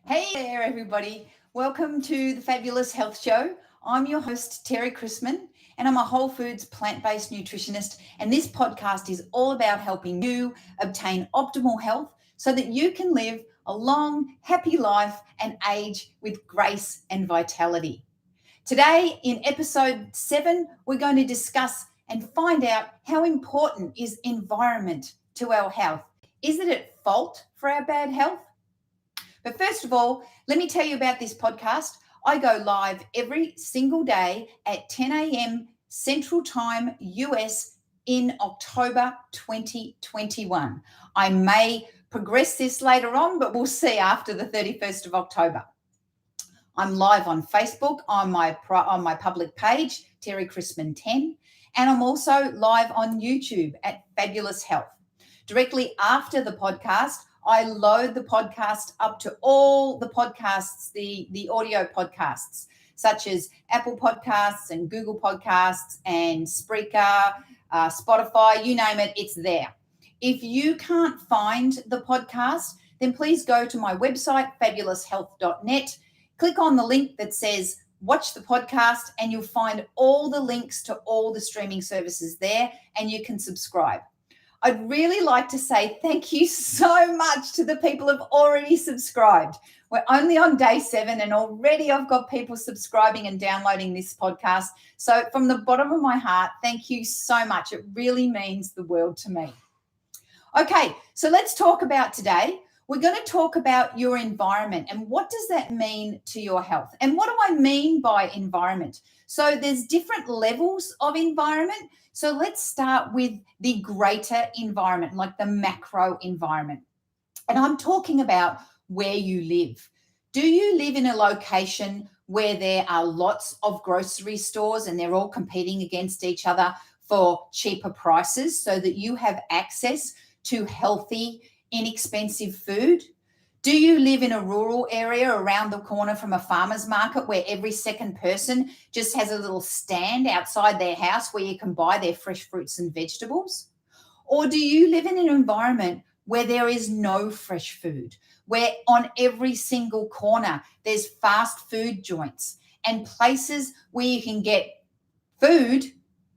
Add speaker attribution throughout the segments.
Speaker 1: Hey there, everybody. Welcome to the Fabulous Health Show. I'm your host, Terry Chrisman, and I'm a whole foods plant-based nutritionist. And this podcast is all about helping you obtain optimal health so that you can live a long, happy life and age with grace and vitality. Today, in episode 7, we're going to discuss and find out how important is environment to our health. Is it at fault for our bad health? But first of all, let me tell you about this podcast. I go live every single day at 10 a.m. Central Time US in October 2021. I may progress this later on, but we'll see after the 31st of October. I'm live on Facebook on my public page, Terry Chrisman 10, and I'm also live on YouTube at Fabulous Health. Directly after the podcast, I load the podcast up to all the podcasts, the audio podcasts, such as Apple Podcasts and Google Podcasts and Spreaker, Spotify, you name it, it's there. If you can't find the podcast, then please go to my website, fabuloushealth.net, click on the link that says watch the podcast, and you'll find all the links to all the streaming services there, and you can subscribe. I'd really like to say thank you so much to the people who've already subscribed. We're only on day 7 and already I've got people subscribing and downloading this podcast. So from the bottom of my heart, thank you so much. It really means the world to me. Okay, so let's talk about today. We're going to talk about your environment and what does that mean to your health? And what do I mean by environment? So there's different levels of environment. So let's start with the greater environment, like the macro environment. And I'm talking about where you live. Do you live in a location where there are lots of grocery stores and they're all competing against each other for cheaper prices so that you have access to healthy, inexpensive food? Do you live in a rural area around the corner from a farmer's market where every second person just has a little stand outside their house where you can buy their fresh fruits and vegetables? Or do you live in an environment where there is no fresh food, where on every single corner there's fast food joints and places where you can get food,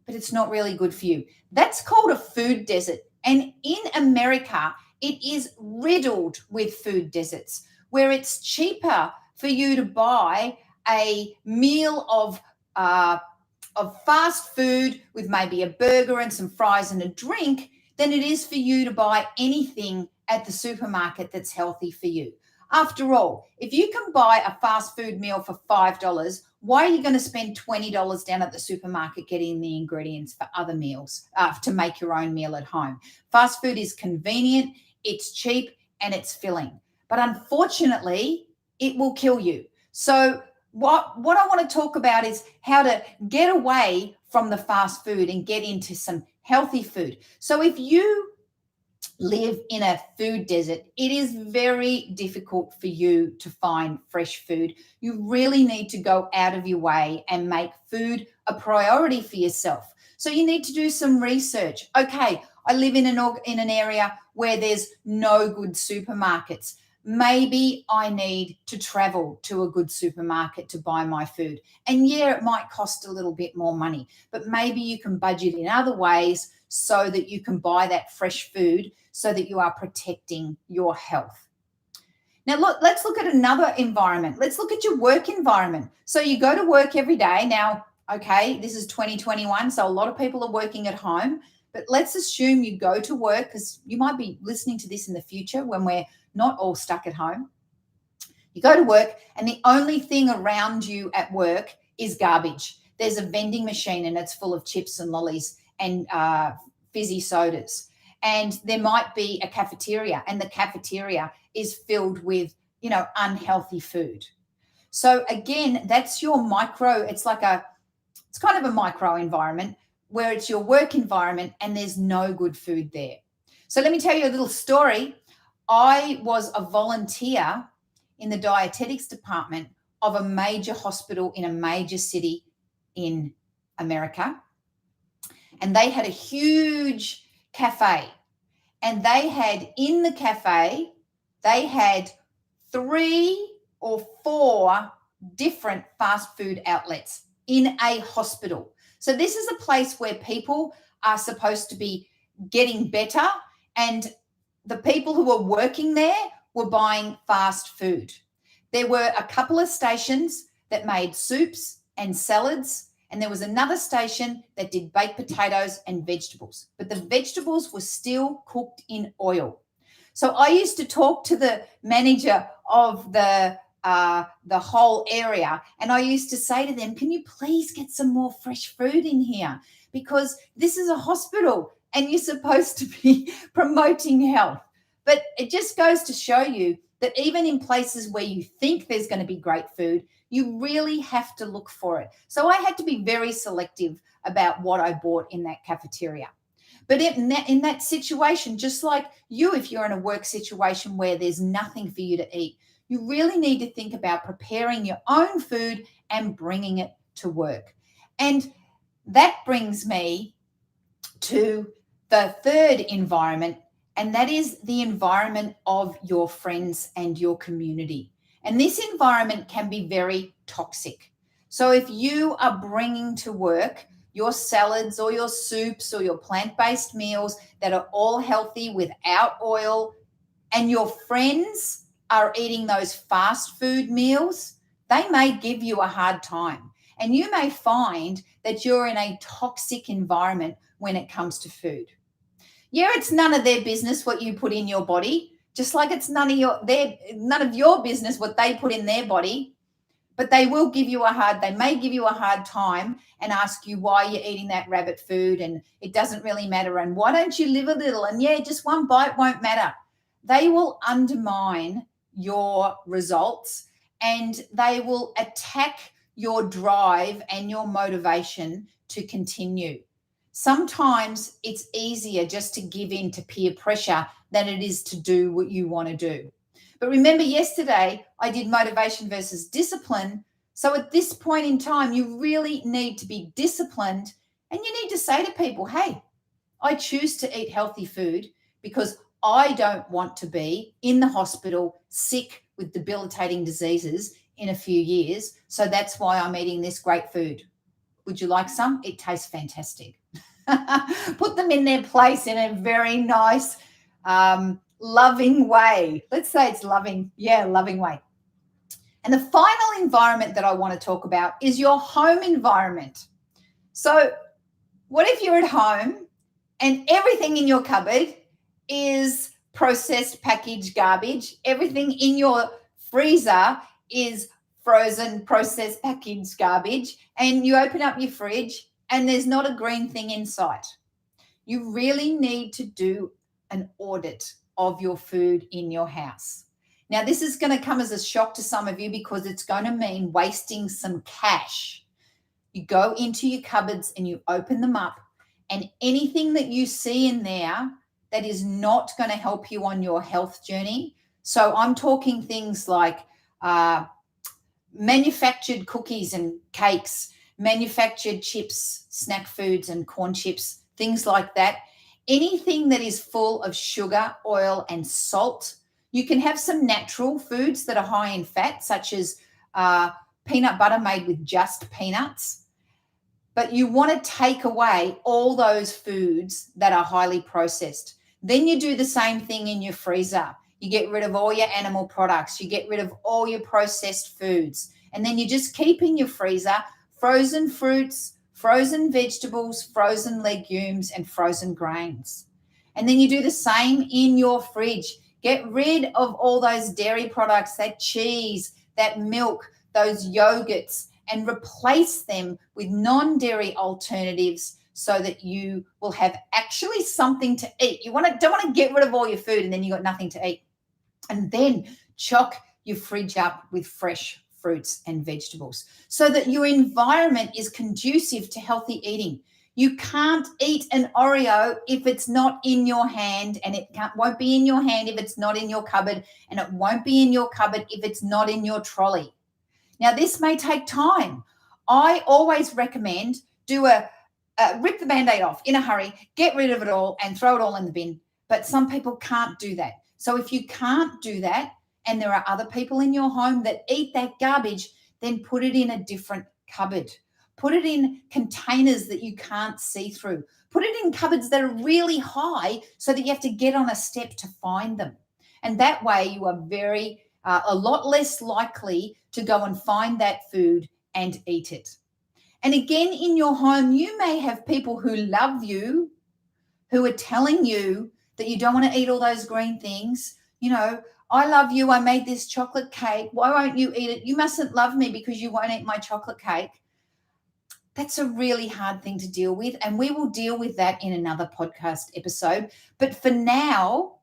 Speaker 1: but it's not really good for you? That's called a food desert. And in America, it is riddled with food deserts where it's cheaper for you to buy a meal of fast food with maybe a burger and some fries and a drink than it is for you to buy anything at the supermarket that's healthy for you. After all, if you can buy a fast food meal for $5, why are you going to spend $20 down at the supermarket getting the ingredients for other meals to make your own meal at home? Fast food is convenient, it's cheap, and it's filling. But unfortunately, it will kill you. So what I want to talk about is how to get away from the fast food and get into some healthy food. So if you live in a food desert, it is very difficult for you to find fresh food. You really need to go out of your way and make food a priority for yourself. So you need to do some research. Okay, I live in an area where there's no good supermarkets. Maybe I need to travel to a good supermarket to buy my food. And yeah, it might cost a little bit more money, but maybe you can budget in other ways so that you can buy that fresh food so that you are protecting your health. Now, let's look at another environment. Let's look at your work environment. So you go to work every day. Now, okay, this is 2021, so a lot of people are working at home, but let's assume you go to work because you might be listening to this in the future when we're not all stuck at home. You go to work and the only thing around you at work is garbage. There's a vending machine and it's full of chips and lollies and fizzy sodas. And there might be a cafeteria and the cafeteria is filled with, unhealthy food. So again, that's your micro, it's kind of a micro environment where it's your work environment and there's no good food there. So let me tell you a little story. I was a volunteer in the dietetics department of a major hospital in a major city in America. And they had a huge cafe. And they had in the cafe, they had 3 or 4 different fast food outlets in a hospital. So this is a place where people are supposed to be getting better, and the people who were working there were buying fast food. There were a couple of stations that made soups and salads, and there was another station that did baked potatoes and vegetables, but the vegetables were still cooked in oil. So I used to talk to the manager of the whole area, and I used to say to them, "Can you please get some more fresh food in here? Because this is a hospital and you're supposed to be promoting health." But it just goes to show you that even in places where you think there's going to be great food, you really have to look for it. So I had to be very selective about what I bought in that cafeteria. But in that situation, just like you, if you're in a work situation where there's nothing for you to eat, you really need to think about preparing your own food and bringing it to work. And that brings me to the third environment, and that is the environment of your friends and your community. And this environment can be very toxic. So if you are bringing to work your salads or your soups or your plant-based meals that are all healthy without oil, and your friends are eating those fast food meals, they may give you a hard time. And you may find that you're in a toxic environment when it comes to food. Yeah, it's none of their business what you put in your body, just like it's none of your business what they put in their body. But they may give you a hard time and ask you why you're eating that rabbit food and it doesn't really matter. And why don't you live a little? And yeah, just one bite won't matter. They will undermine your results and they will attack your drive and your motivation to continue. Sometimes it's easier just to give in to peer pressure than it is to do what you want to do. But remember, yesterday I did motivation versus discipline. So at this point in time, you really need to be disciplined and you need to say to people, hey, I choose to eat healthy food because I don't want to be in the hospital sick with debilitating diseases in a few years. So that's why I'm eating this great food. Would you like some? It tastes fantastic. Put them in their place in a very nice, loving way. Let's say it's loving. Yeah, loving way. And the final environment that I want to talk about is your home environment. So what if you're at home and everything in your cupboard is processed packaged garbage? Everything in your freezer is frozen processed packaged garbage, and you open up your fridge and there's not a green thing in sight. You really need to do an audit of your food in your house. Now, this is going to come as a shock to some of you because it's going to mean wasting some cash. You go into your cupboards and you open them up, and anything that you see in there that is not going to help you on your health journey. So I'm talking things like manufactured cookies and cakes, manufactured chips, snack foods and corn chips, things like that. Anything that is full of sugar, oil, and salt. You can have some natural foods that are high in fat, such as peanut butter made with just peanuts. But you want to take away all those foods that are highly processed. Then you do the same thing in your freezer. You get rid of all your animal products. You get rid of all your processed foods. And then you just keep in your freezer frozen fruits, frozen vegetables, frozen legumes, and frozen grains. And then you do the same in your fridge. Get rid of all those dairy products, that cheese, that milk, those yogurts, and replace them with non-dairy alternatives so that you will have actually something to eat. Don't want to get rid of all your food and then you got nothing to eat. And then chock your fridge up with fresh fruits and vegetables so that your environment is conducive to healthy eating. You can't eat an Oreo if it's not in your hand, and it won't be in your hand if it's not in your cupboard, and it won't be in your cupboard if it's not in your trolley. Now, this may take time. I always recommend rip the Band-Aid off in a hurry, get rid of it all and throw it all in the bin. But some people can't do that. So if you can't do that, and there are other people in your home that eat that garbage, then put it in a different cupboard. Put it in containers that you can't see through. Put it in cupboards that are really high so that you have to get on a step to find them. And that way you are a lot less likely to go and find that food and eat it. And again, in your home, you may have people who love you, who are telling you that you don't want to eat all those green things. I love you. I made this chocolate cake. Why won't you eat it? You mustn't love me because you won't eat my chocolate cake. That's a really hard thing to deal with. And we will deal with that in another podcast episode. But for now,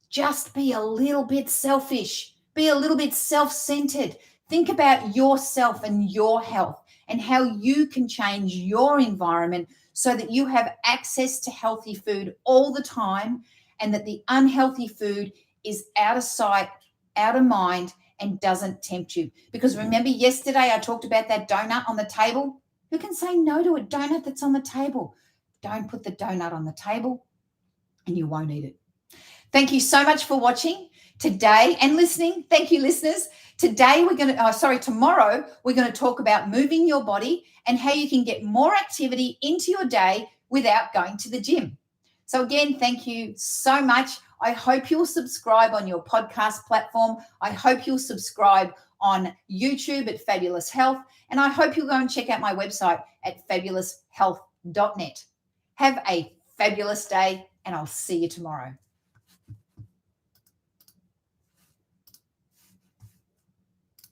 Speaker 1: just be a little bit selfish. Be a little bit self-centered. Think about yourself and your health and how you can change your environment so that you have access to healthy food all the time and that the unhealthy food is out of sight, out of mind, and doesn't tempt you. Because remember yesterday I talked about that donut on the table? Who can say no to a donut that's on the table? Don't put the donut on the table and you won't eat it. Thank you so much for watching today and listening. Thank you, listeners. Tomorrow, we're going to talk about moving your body and how you can get more activity into your day without going to the gym. So again, thank you so much. I hope you'll subscribe on your podcast platform. I hope you'll subscribe on YouTube at Fabulous Health. And I hope you'll go and check out my website at fabuloushealth.net. Have a fabulous day, and I'll see you tomorrow.